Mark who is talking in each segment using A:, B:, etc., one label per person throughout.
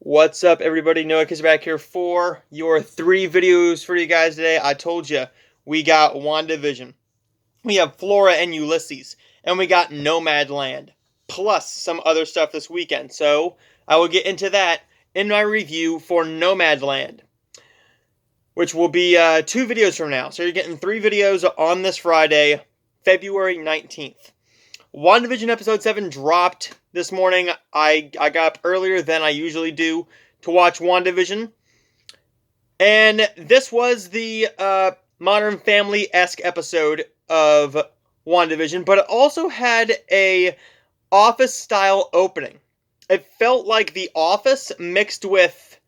A: What's up, everybody? Noah is back here for your 3 videos for you guys today. I told you, we got Wandavision, we have Flora and Ulysses, and we got Nomadland, plus some other stuff this weekend. So, I will get into that in my review for Nomadland, which will be 2 videos from now. So you're getting 3 videos on this Friday, February 19th. WandaVision Episode 7 dropped this morning. I got up earlier than I usually do to watch WandaVision. And this was the Modern Family-esque episode of WandaVision, but it also had a Office-style opening. It felt like The Office mixed with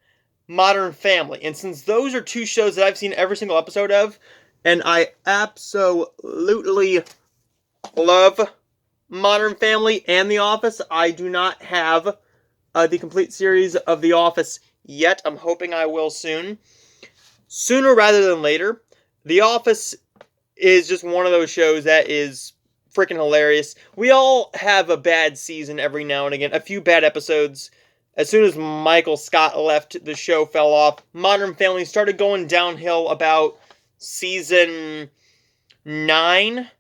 A: Modern Family. And since those are 2 shows that I've seen every single episode of, and I absolutely love Modern Family and The Office. I do not have the complete series of The Office yet. I'm hoping I will soon. Sooner rather than later. The Office is just one of those shows that is freaking hilarious. We all have a bad season every now and again. A few bad episodes. As soon as Michael Scott left, the show fell off. Modern Family started going downhill about season 9.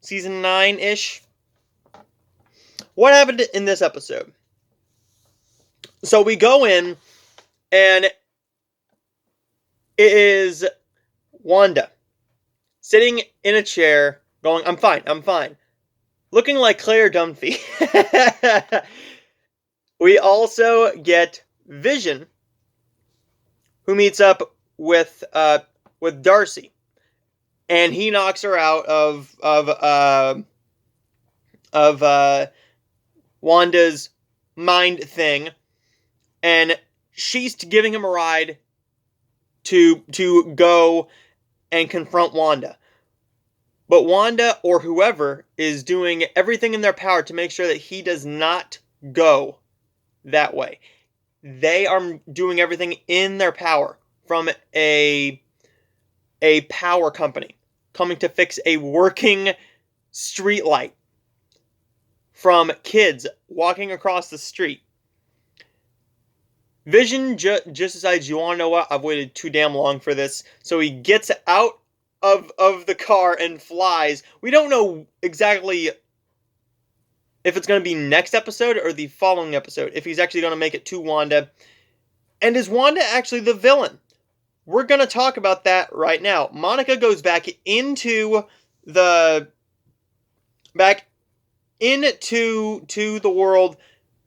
A: Season 9-ish. What happened in this episode? So we go in, and it is Wanda sitting in a chair going, I'm fine. Looking like Claire Dunphy. We also get Vision, who meets up with Darcy. And he knocks her out of Wanda's mind thing, and she's giving him a ride to go and confront Wanda. But Wanda, or whoever, is doing everything in their power to make sure that he does not go that way. They are doing everything in their power, from a power company coming to fix a working streetlight, from kids walking across the street. Vision just decides, you want to know what? I've waited too damn long for this. So he gets out of the car and flies. We don't know exactly if it's going to be next episode or the following episode, if he's actually going to make it to Wanda. And is Wanda actually the villain? We're going to talk about that right now. Monica goes back into the world,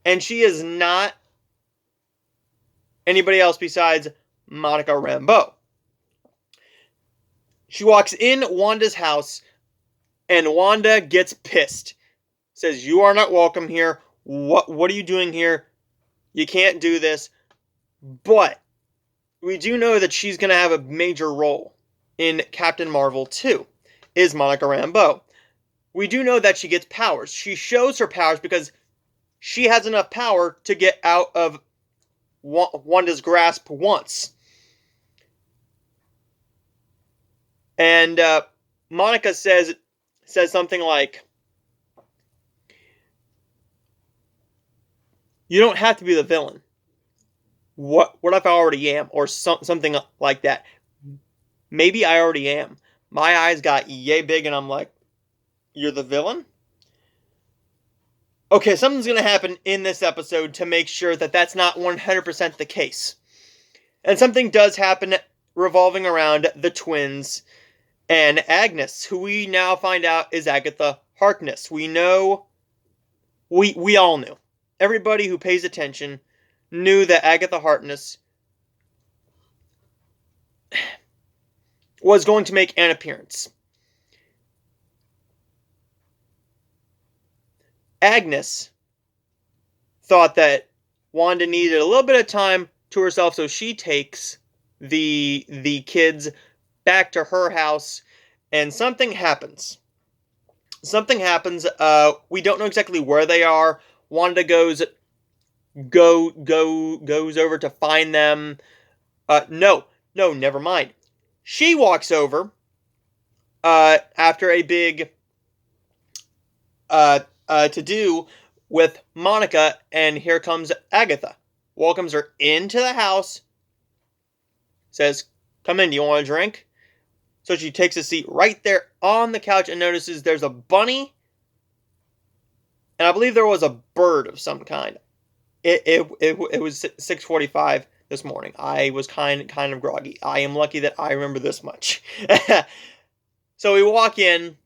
A: and she is not anybody else besides Monica Rambeau. She walks in Wanda's house, and Wanda gets pissed. Says, you are not welcome here. What are you doing here? You can't do this. But we do know that she's going to have a major role in Captain Marvel 2, is Monica Rambeau. We do know that she gets powers. She shows her powers because she has enough power to get out of Wanda's grasp once. And Monica says something like, you don't have to be the villain. What if I already am? Or something like that. Maybe I already am. My eyes got yay big and I'm like, you're the villain? Okay, something's going to happen in this episode to make sure that that's not 100% the case. And something does happen revolving around the twins and Agnes, who we now find out is Agatha Harkness. We know, we all knew. Everybody who pays attention knew that Agatha Harkness was going to make an appearance. Agnes thought that Wanda needed a little bit of time to herself, so she takes the kids back to her house, and something happens. We don't know exactly where they are. Wanda goes over to find them. No, never mind. She walks over after a big to do with Monica, and here comes Agatha. welcomes her into the house, says, "Come in, do you want a drink?" So she takes a seat right there on the couch and notices there's a bunny, and I believe there was a bird of some kind. It was 6:45 this morning. I was kind of groggy. I am lucky that I remember this much. So we walk in.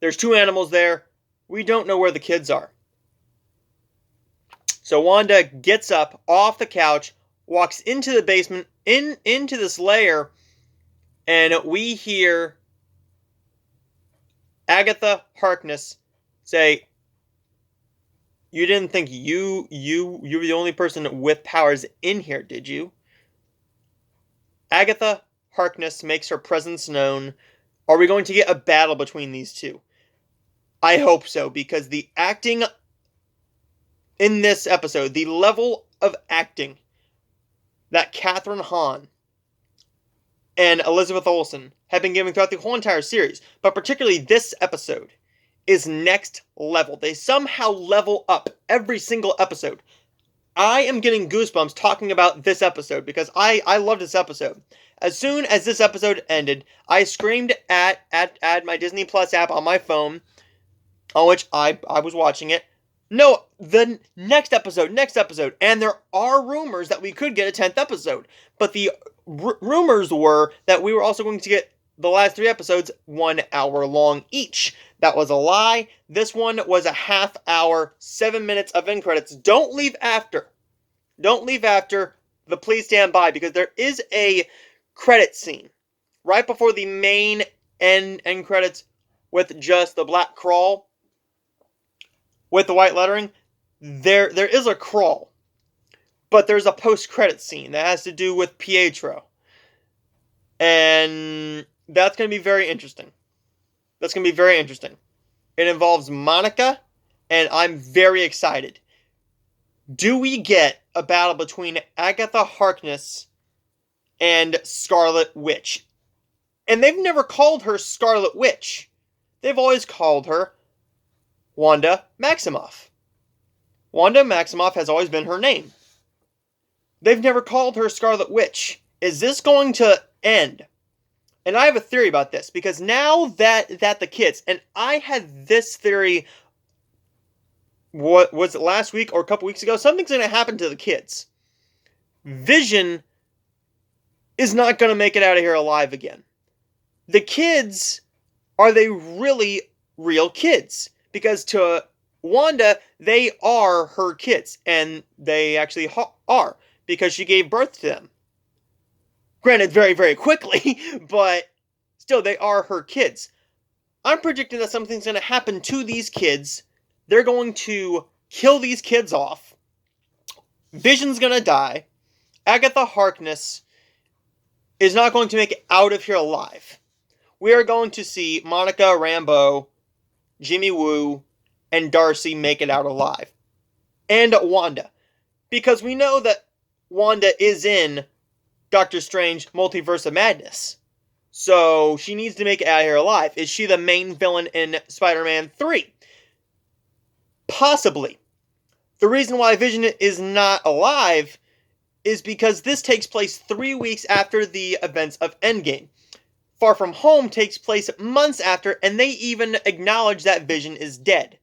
A: There's 2 animals there. We don't know where the kids are. So Wanda gets up off the couch, walks into the basement, into this lair, and we hear Agatha Harkness say, "You didn't think you were the only person with powers in here, did you?" Agatha Harkness makes her presence known. Are we going to get a battle between these two? I hope so, because the acting in this episode, the level of acting that Catherine Hahn and Elizabeth Olsen have been giving throughout the whole entire series, but particularly this episode, is next level. They somehow level up every single episode. I am getting goosebumps talking about this episode because I love this episode. As soon as this episode ended, I screamed at my Disney Plus app on my phone, on which I was watching it. No, the next episode, and there are rumors that we could get a 10th episode, but the rumors were that we were also going to get the last 3 episodes 1 hour long each. That was a lie. This one was a half hour, 7 minutes of end credits. Don't leave after the please stand by, because there is a credit scene right before the main end credits with just the black crawl with the white lettering. There is a crawl, but there's a post-credit scene that has to do with Pietro, and that's going to be very interesting. It involves Monica, and I'm very excited. Do we get a battle between Agatha Harkness and Scarlet Witch? And they've never called her Scarlet Witch. They've always called her Wanda Maximoff. Wanda Maximoff has always been her name. They've never called her Scarlet Witch. Is this going to end? And I have a theory about this, because now that the kids, and I had this theory, what was it, last week or a couple weeks ago? Something's going to happen to the kids. Vision is not going to make it out of here alive again. The kids, are they really real kids? Because to Wanda, they are her kids, and they actually are, because she gave birth to them. Granted, very, very quickly, but still, they are her kids. I'm predicting that something's going to happen to these kids. They're going to kill these kids off. Vision's going to die. Agatha Harkness is not going to make it out of here alive. We are going to see Monica Rambeau, Jimmy Woo, and Darcy make it out alive. And Wanda. Because we know that Wanda is in Doctor Strange Multiverse of Madness. So she needs to make it out of here alive. Is she the main villain in Spider-Man 3? Possibly. The reason why Vision is not alive is because this takes place 3 weeks after the events of Endgame. Far From Home takes place months after, and they even acknowledge that Vision is dead.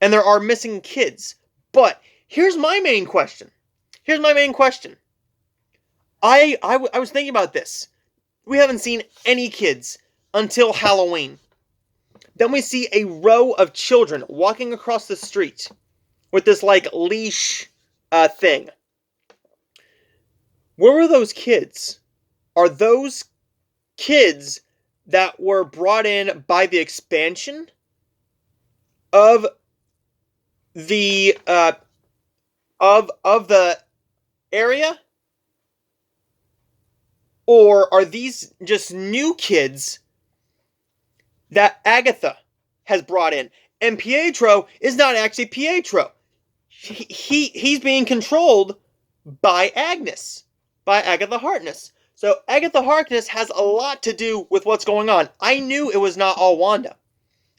A: And there are missing kids. But here's my main question. I was thinking about this. We haven't seen any kids until Halloween. Then we see a row of children walking across the street with this, like, leash thing. Where were those kids? Are those kids that were brought in by the expansion of the of the area? Or are these just new kids that Agatha has brought in? And Pietro is not actually Pietro. He's being controlled by Agnes, by Agatha Harkness. So Agatha Harkness has a lot to do with what's going on. I knew it was not all Wanda.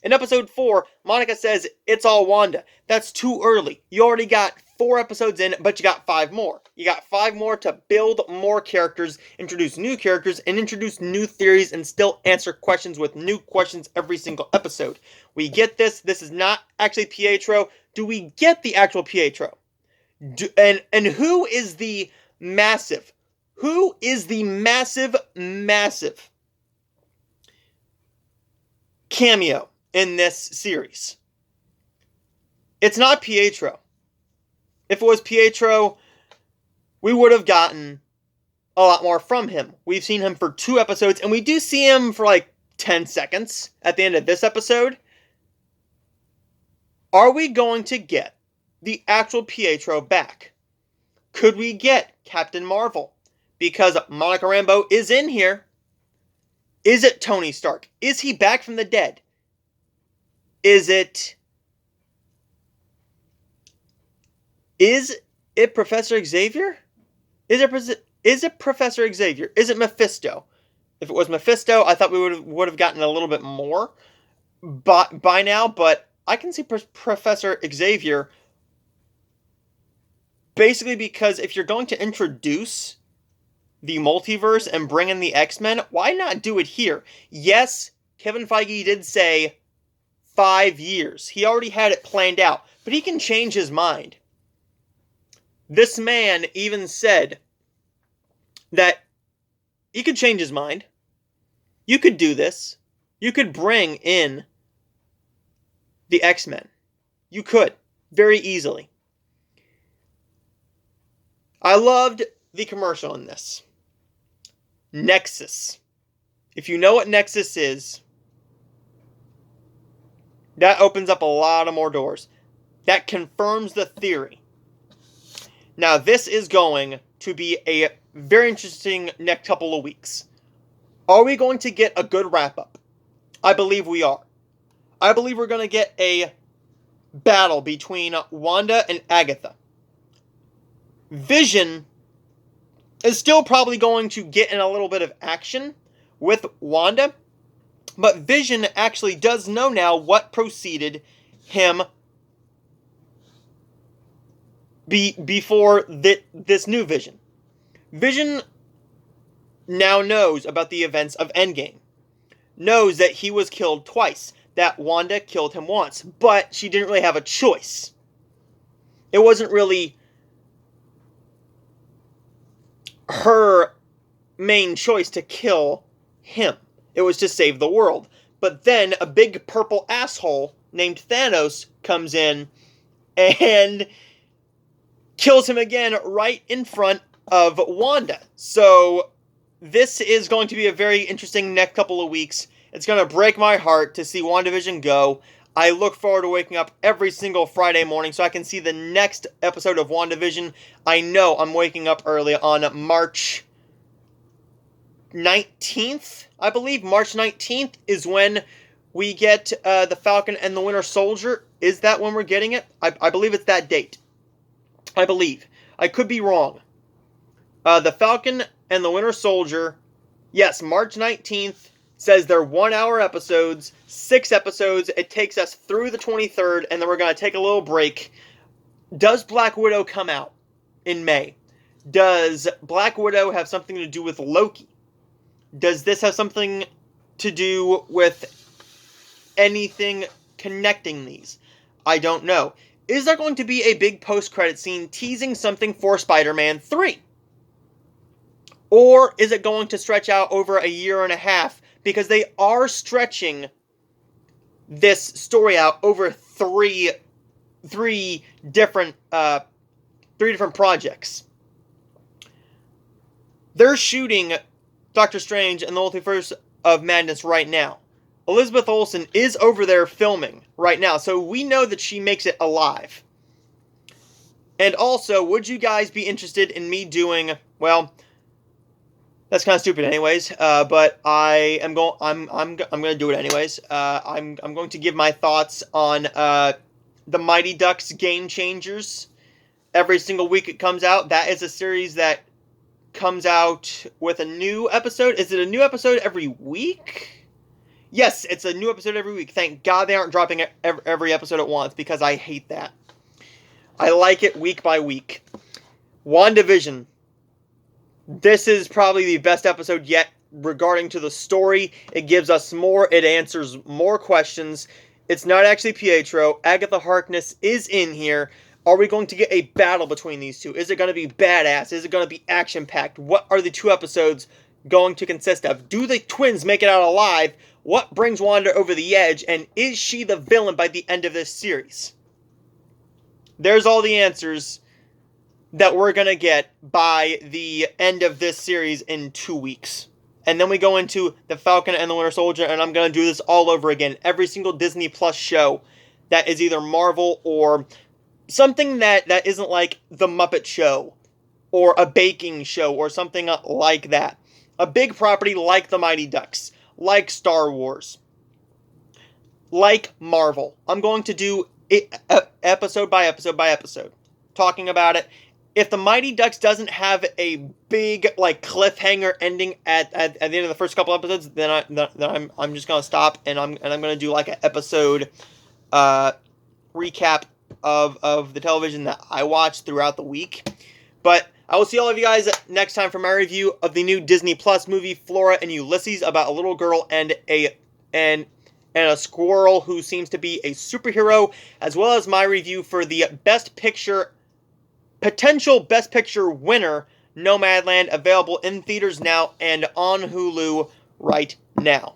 A: In episode 4, Monica says, it's all Wanda. That's too early. You already got 4 episodes in, but you got 5 more. You got 5 more to build more characters, introduce new characters, and introduce new theories, and still answer questions with new questions every single episode. We get this. This is not actually Pietro. Do we get the actual Pietro? And who is the massive? Who is the massive cameo in this series? It's not Pietro. If it was Pietro, we would have gotten a lot more from him. We've seen him for 2 episodes, and we do see him for like 10 seconds at the end of this episode. Are we going to get the actual Pietro back? Could we get Captain Marvel? Because Monica Rambeau is in here. Is it Tony Stark? Is he back from the dead? Is it Professor Xavier? Is it Professor Xavier? Is it Mephisto? If it was Mephisto, I thought we would have gotten a little bit more by now, but I can see Professor Xavier basically because if you're going to introduce the multiverse and bring in the X-Men, why not do it here? Yes, Kevin Feige did say 5 years. He already had it planned out, but he can change his mind. This man even said that he could change his mind. You could do this. You could bring in the X-Men. You could, very easily. I loved the commercial in this. Nexus. If you know what Nexus is, that opens up a lot of more doors. That confirms the theory. Now, this is going to be a very interesting next couple of weeks. Are we going to get a good wrap-up? I believe we are. I believe we're going to get a battle between Wanda and Agatha. Vision is still probably going to get in a little bit of action with Wanda, but Vision actually does know now what preceded him before this new Vision. Vision now knows about the events of Endgame. Knows that he was killed twice. That Wanda killed him once. But she didn't really have a choice. It wasn't really her main choice to kill him. It was to save the world. But then a big purple asshole named Thanos comes in and kills him again right in front of Wanda. So this is going to be a very interesting next couple of weeks. It's going to break my heart to see WandaVision go. I look forward to waking up every single Friday morning so I can see the next episode of WandaVision. I know I'm waking up early on March 19th, I believe. March 19th is when we get the Falcon and the Winter Soldier. Is that when we're getting it? I believe it's that date. I believe. I could be wrong. The Falcon and the Winter Soldier, yes, March 19th, says they're 1-hour episodes, 6 episodes. It takes us through the 23rd, and then we're going to take a little break. Does Black Widow come out in May? Does Black Widow have something to do with Loki? Does this have something to do with anything connecting these? I don't know. Is there going to be a big post-credit scene teasing something for Spider-Man 3? Or is it going to stretch out over a year and a half? Because they are stretching this story out over three different projects. They're shooting Doctor Strange and the Multiverse of Madness right now. Elizabeth Olsen is over there filming right now, so we know that she makes it alive. And also, would you guys be interested in me doing, well, that's kind of stupid anyways, but I'm going to do it anyways. I'm going to give my thoughts on the Mighty Ducks Game Changers. Every single week it comes out. That is a series that comes out with a new episode. Is it a new episode every week? Yes, it's a new episode every week. Thank God they aren't dropping every episode at once, because I hate that. I like it week by week. Wandavision. This is probably the best episode yet regarding to the story. It gives us more. It answers more questions. It's not actually Pietro. Agatha Harkness is in here. Are we going to get a battle between these two? Is it going to be badass? Is it going to be action-packed? What are the 2 episodes going to consist of? Do the twins make it out alive? What brings Wanda over the edge? And is she the villain by the end of this series? There's all the answers that we're going to get by the end of this series in 2 weeks. And then we go into The Falcon and the Winter Soldier, and I'm going to do this all over again. Every single Disney Plus show that is either Marvel or something that isn't like The Muppet Show or a baking show or something like that. A big property like The Mighty Ducks, like Star Wars, like Marvel. I'm going to do it episode by episode by episode, talking about it. If The Mighty Ducks doesn't have a big like cliffhanger ending at the end of the first couple episodes, then I'm just gonna stop and I'm gonna do like an episode recap of the television that I watched throughout the week. But I will see all of you guys next time for my review of the new Disney Plus movie Flora and Ulysses, about a little girl and a squirrel who seems to be a superhero, as well as my review for the potential Best Picture winner, Nomadland, available in theaters now and on Hulu right now.